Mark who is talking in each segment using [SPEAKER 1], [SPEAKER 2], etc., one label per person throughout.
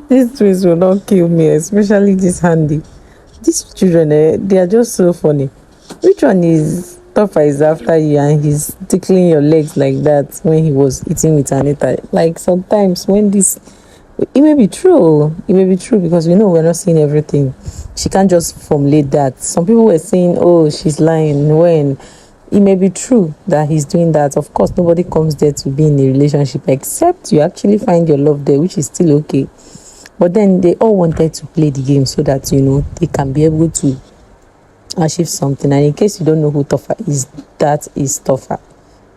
[SPEAKER 1] These twins will not kill me, especially this Handi. These children, they are just so funny. Which one is Topher is after you and he's tickling your legs like that when he was eating with Anita? Like sometimes when this, it may be true. It may be true because we know we're not seeing everything. She can't just formulate that. Some people were saying, oh, she's lying, when it may be true that he's doing that. Of course, nobody comes there to be in a relationship except you actually find your love there, which is still okay. But then they all wanted to play the game so that, they can be able to achieve something. And in case you don't know who Topher is, that is Topher.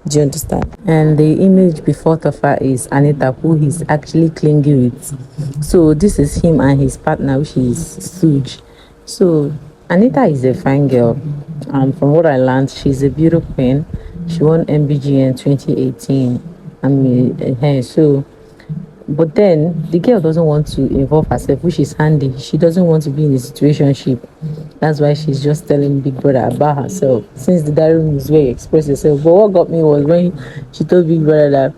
[SPEAKER 1] Do you understand? And the image before Topher is Anita, who he's actually clinging with. So this is him and his partner, which is Suj. So Anita is a fine girl. And from what I learned, she's a beauty queen. She won MBG in 2018. But then the girl doesn't want to involve herself, which is Handi. She doesn't want to be in a situationship. That's why she's just telling Big Brother about herself. Since the diary room is where you express yourself. But what got me was when she told Big Brother that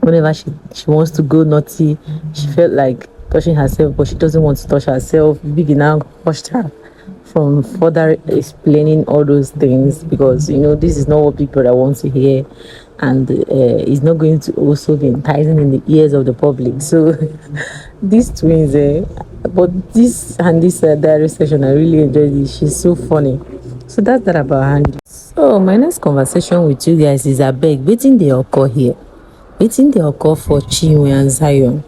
[SPEAKER 1] whenever she wants to go naughty, she felt like touching herself, but she doesn't want to touch herself. Big now pushed her from further explaining all those things because this is not what Big Brother wants to hear, and it's not going to also be enticing in the ears of the public. So these twins, but this Handi diary session, I really enjoyed it. She's so funny. So that's that about Handi. So my next conversation with you guys is abeg, wetin dey occur here? Wetin dey occur for Chinwe and Zion?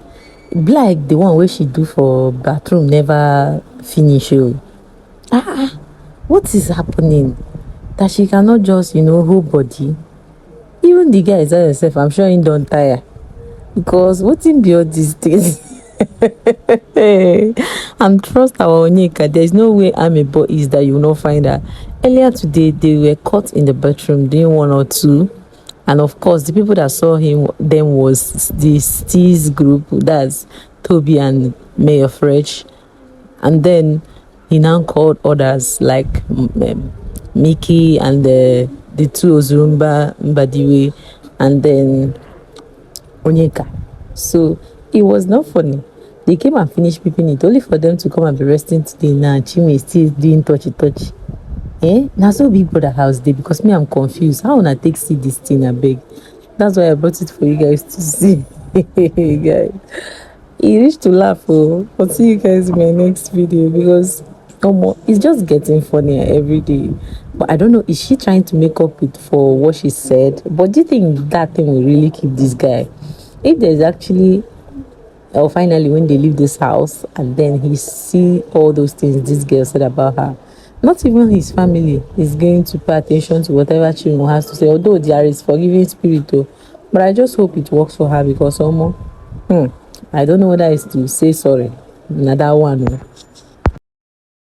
[SPEAKER 1] Like the one where she do for bathroom never finish. What is happening? That she cannot just, hold body. Even the guy is herself, I'm sure he don't tire. Because what in be all these things? And trust our Onyeka, there's no way I'm a boy is that you will not find her. Earlier today, they were caught in the bedroom doing one or two. And of course, the people that saw them was the Steez group, that's Toby and Mayor Fresh. And then he now called others like Mickey and the two Ozurumba, Mbadiwe, and then Onyeka. So it was not funny. They came and finished peeping it only for them to come and be resting today. Now Chinwe is still doing touchy. Now so Big Brother house day because me I'm confused. How wanna take see this thing abeg? That's why I brought it for you guys to see. Guys, it reached to laugh. I'll see you guys in my next video because it's just getting funnier every day. But I don't know, is she trying to make up with for what she said? But do you think that thing will really keep this guy? If there's actually, or finally when they leave this house and then he see all those things this girl said about her, not even his family is going to pay attention to whatever Chinwe has to say, although there is forgiving spirit though. But I just hope it works for her because I don't know whether it's to say sorry. Another one.